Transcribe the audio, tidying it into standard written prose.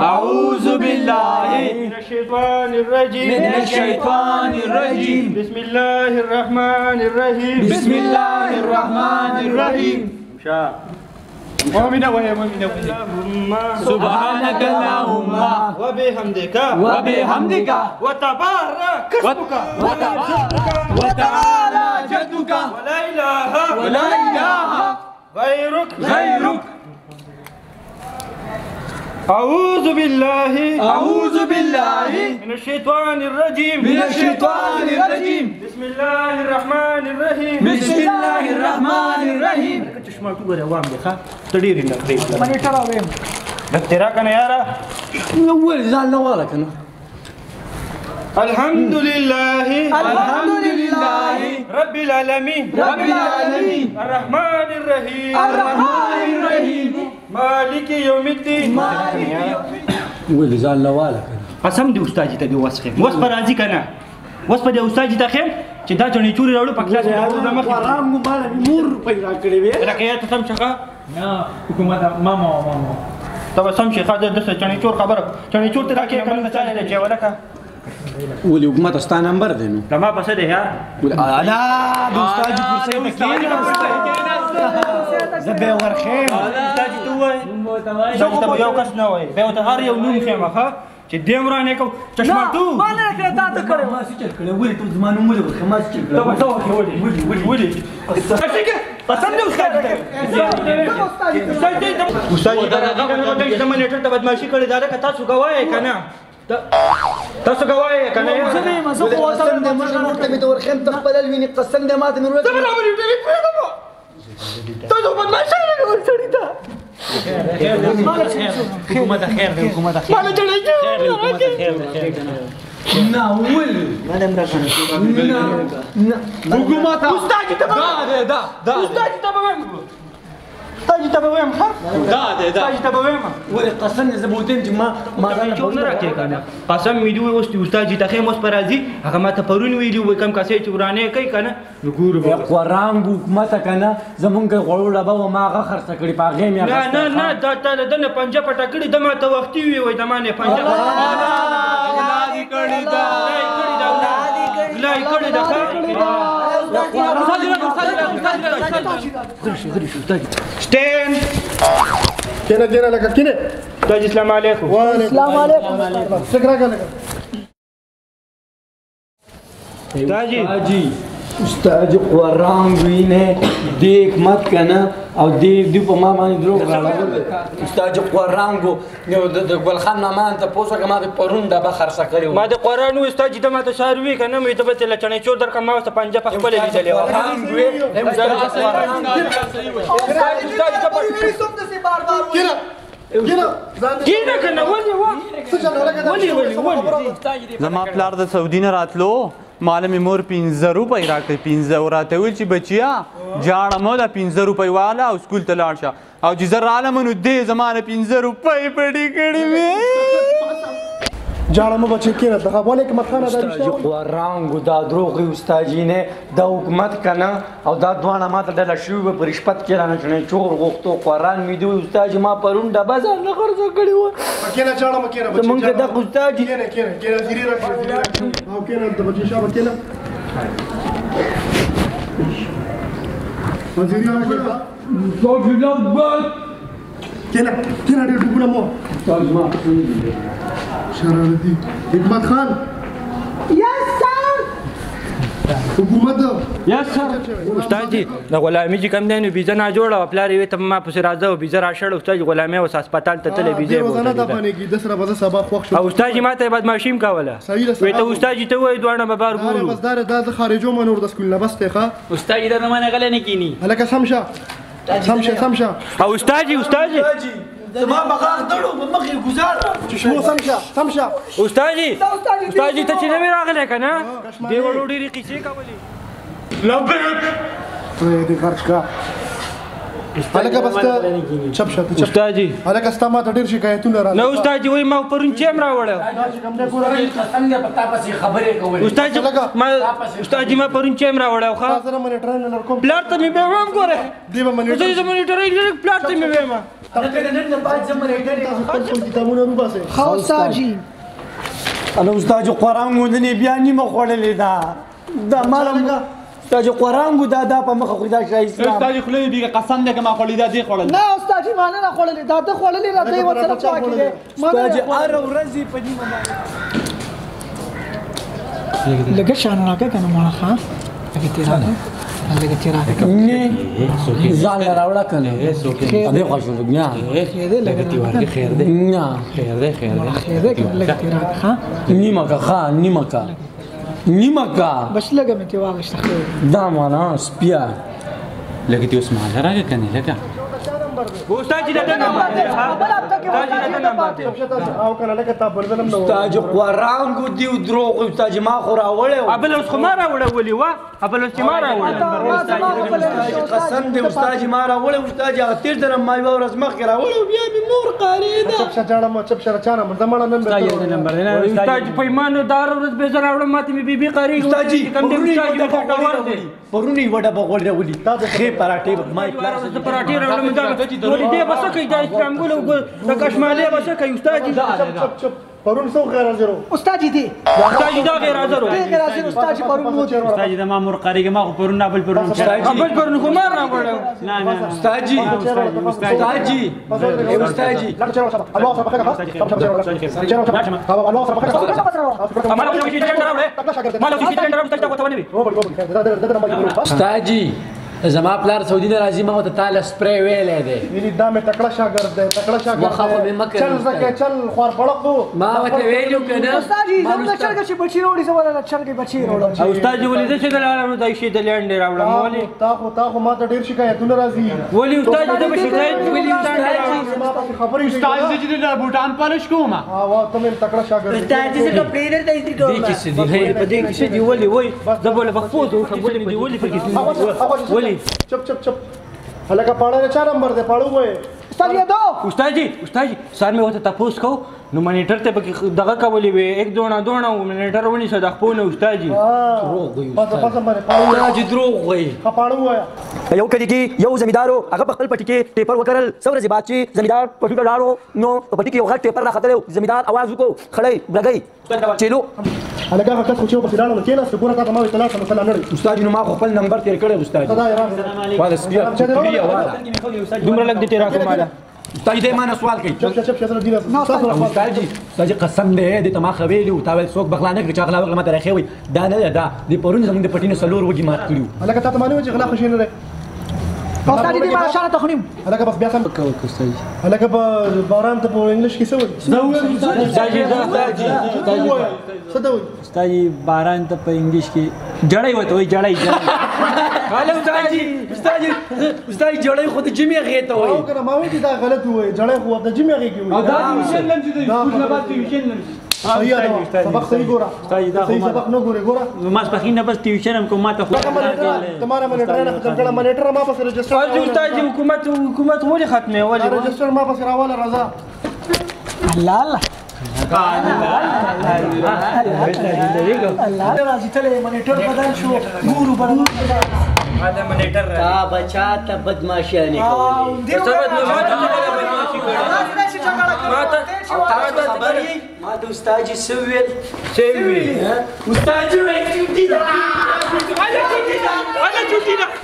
أعوذ بالله من الشيطان الرجيم بسم الله الرحمن الرحيم سبحانك اللهم وبحمدك وتبارك اسمك وتعالى جدك ولا إله غيرك أعوذ بالله من الشيطان الرجيم بسم الله الرحمن الرحيم چشمه تو غره وام ده تډیر نه کړی باندې ټراویم دکترا کنه یارا اول ځان نه والا کنه الحمد لله رب العالمين الرحمن الرحيم مالك يوم الدين اول ځان نه والا کنه قسم دی استاد ته دی وسخه وس پر راضی کنه وس په دی استاد ته خیم چې دا چونی چوري راوړو په کلاس کې مخ حرام مال مور پیدا کړی وی راکې ته سم شخه نه حکومت ماما ته سم شخه د چونی چور خبره چونی چور ته راکې کنه چاله دی چې ولکه ولي حکومت استا نمبر دی نو لما پسه دی یا انا د استاد کرسي ته کېنه زبې ورخه استاد ته وای استاد ته یو کس نه وای به ته هر یو نوم خېمه ښه چې دیمرانه کو چشمه تو ما نه کړه تا ته کړو ما څه چل کړو ولې ته زمانو مله ورخه ما څه چل کړو ته وځو ولې قسم دې استاد ته استاد ته د منیټر ته بدمعشي کړې دا که تاسو غواړئ کنه تاسو غواړئ کنه زه ما زه قسم دې مشه ورته به ورخه ته خپل ویني قسم دې ماته نور زه نه مې دې پیغام تاسو بدمعشي نه ورسړی تا حکومت خیر دی حکومت خیر ما ته نه نه ول ما دم راکنه حکومت استاد ته دا استاد ته استاد ته وایم ها استاد ته وایم ولې قسم دې زبوتین چې ما چون نه راکې کنه قسم مې دی اوس استاد ته خې مس پر راځي هغه ما ته پرون ویلو وای کم کاسې چې ورانه کوي کنه ګورو قرآن حکومت کنه زمونږ غوړو ډبه و ما هغه خرڅ کړي پاغې مې نه دا ته د نه پنجه پټه کړي د ما ته وختي وي وای د ما نه پنجه اولادي کړي دا ګلای کړي دا ستین كنا لك كنا استاذ السلام عليكم السلام عليكم شكرا لك استاذ استاد قرآن وینه دیک مت کنه او دی په ما باندې دروغ راغله استاد قرآن کو نو د ګل خان نامان ته پوسه کما د پرون ډبه خرڅه کړو ما د قرآن او استاد ته ما ته شاروي کنه مې ته به لچنې چور در کما وسه پنجه په خپل لیدلې و کینه کنه ولي زما پلار د سعودي نه راتلو مال مې مور 15 روپۍ راکړې 15 راته ویل چې بچیا جاړه مو د 15 روپۍ والا او سکول ته لاړ شه او چې زه رالم نو دې زمانه 15 روپۍ پړې کړې وې جاړه مو بچی کېنه دغه ولیکم خانه دا استاد قرآن کو دا دروغ استاد نه د حکومت کنه او دا دوانه ماته د لشیو په رشوت کې رانه چنه چور غوښتو قرآن مې دی استاد ما پرون ډبه ځان نه خرڅ کړی و کېنه جاړه مو کېنه بچی مونږ د استاد کېنه ګری راکړه او کېنه د بچی شابه کېنه وزیری راکړه كنا دي بقول مو شرارتي حكمت خان حکومت استاد جی د غلامي چې کم دی نو ویزه نه جوړه او پلار یې ته ما پسې راځه او ویزه راشړ استاد غلامي اوس هسپتال ته تللی ویزه روزانه د باندې د سره به سبا خوښ شو او استاد جی ماته بدمعشي کوله وې ته استاد جی ته وای دوانه به بار ګورو بس دا د خارجو منور د سکول نه بس ته ښه استاد دې نه منه غلې نه کینی هلکه سمشه او استاد جی زما بغاغ دړو مخې گزار چشمو سمشه استاد جی ته چې نه راغلی کنه دی وړو ډېری قصې کولې لبیک دې خرج کا هلکه بس ته چپ شه چپ استاد جی هلکه ستا ما ته ډېر شکایتونه راغلي نو استاد جی وای ما پرون چیم راوړل دا چې کوم دی ګوره قسم دې پتا پسې خبرې کوي استاد جی ما استاد جی ما پرون چیم راوړل خو تا سره منیټر نه لر کوم پلار ته مې به وام ګوره دی به منیټر استاد جی منیټر یې پلار ته مې وېما هلکه نن نه بعد زما ریټر تاسو خپل کتابونه وباسئ ښه استاد جی انا استاد قرآن غوندنې بیا نیمه خوړلې ده دا مالا استاد قرآن غو دا په مخه خو دا شای اسلام استاد خو دې قسم دې ما خولې دا دې خړل نه استاد جی ما نه خوړلې دا ته خوړلې راته یو سره پاکې ده استاد هر ورځ په نیمه لګه شان راکه کنه ما ښه لګه تیرا لګه تیرا نه ځان راوړه کنه دې خو شو نه دې لګه تیوار خیر دې نه خیر دې خیر دې دې لګه تیرا ښه نیمه کا ها نیمه کا نیمه کا بس لګه مې تیوار شته دا معنا سپیا لکه تی اوس مال راغی کنه لکه استاد جی دا نمبر دی بل هفته کې استاد جی دا نمبر دی او کنه لکه تا بلدلم نو استاد قرآن غو دیو دروغ استاد ما خو راوړې ابل اوس خو ما راوړل ولي وا ابل اوس ما راوړل قسم دې استاد ما راوړې استاد تیر در ما یو ورځ مخکې راوړې بیا مې نور قاری ده چپ شه جاړه ما چپ شه چانه زمانه نن به نمبر نه استاد پیمانو دار ورځ به زرا وړم ماته می بیبي قاری استاد جی کم دې استاد جی پرونی وډه بغول راولي خې پراټې ما پلاس د پراټي راوړم دا ولې دې بس کوي دا اسلام ګلو د کشمالي بس کوي استاد جی چپ چپ پرون سو غیر حاضر استاد جی دی استاد جی دا غیر حاضر دې غیر حاضر استاد جی پرون مو استاد د ما مور قریګه ما خو پرون نه بل پرون ابل پر نو ما راوړل نه نه استاد جی استاد جی استاد جی لا چلو الله سبحانه الله سبحانه امال کو شي څنګه راوړل مال کو شي څنګه راوړل تاسو ته ونی استاد جی زما پلار سعودي نه راځي ما ته تعالی سپری ویلې ده یعنی دا مې تکړه شاګرد دی تکړه شاګرد مخه مې مکه چل زکه چل خور بړقو ما وته ویلو کنه استاد جی زموږ چرګ شي بچی وروړي زموږ چرګ بچی وروړي او استاد جی ولې دې څنګه لاله دای شي د لاندې راوړم ولې تا خو ما ته ډیر شکایتونه راځي ولې استاد جی د شکایت ولې استاد ما په خبرې استاد دې د بوټان پالش کوم ها وا ته مې تکړه شاګرد استاد جی څه پلینر دی دې کې څه دی په دې کې څه دی ولې وای زبول بخپوز او خبرې دی ولې په کې ولې چپ چپ چپ هلکه پاړه 4 نمبر دی پاړو وای استاد یې دو استاد جی سر مې وته تاسو کو نو منیټر ته پکې دغه کولې وې یک دوه منیټر ونی صدق پونه استاد جی دروغ وي پس باندې پاړو استاد جی دروغ وي پاړو وای یو کلی کې یو زمیدارو هغه په خپل پټي کې ټیپر وکړل څوره زی بچي زمیدار پټي ته لاړو نو په پټي کې یو غټ ټیپر راخته زمیدار आवाज وکړو خړې برګي چلو هلکه هغه څه چې په فلانو کې نه څه ګوره تا ما ویل تاسو مثلا نه استاد جی نو ما خپل نمبر تیر کړی استاد صدا یې والا سپیا کلیه والا دومره لګ دې تیرا کومه استاد دې ما سوال کوي چپ چپ چپ دینه استاد جی قسم دې دې ته ما خویلی او تا ول څوک بخلانه کې چاغلا وغلا ما ته راخوي دا نه دا دې پرون زموږ د پټینو سلور وږي مات کړیو هلکه تا ته مانه چې غلا خوشی نه ده استاد جی ما شانه تخنیم هلکه بس بیا سم هلکه په باران ته په انګلیش کې څه وایي څه ته وایي استاد باران ته په انګلیش کې جړای وته وای جړای هله استاد جوړای خو د جمعې غېته وای او کنه ما وایي دا غلط وایي جړای خو د جمعې غېږي وایي دا ویشن لم چې د سکول نه بعد ویشن لم صحیح ده سبق صحیح ګوره صحیح سبق نه ګوره ما سپخینه بس ټیوشن هم کوم ماته خو تمہارا منیټر نه ختم کړه منیټر ما پس رجسټر استاد جی حکومت ولې ختمه ولې رجسټر ما پس راواله رضا الله الله الله راځي ته منیټر بدل شو ګورو بدل دا منیټر تا بچا ته بدمعشي نه کوي ما د استاد جی سویل استاد جی وای چوټی دا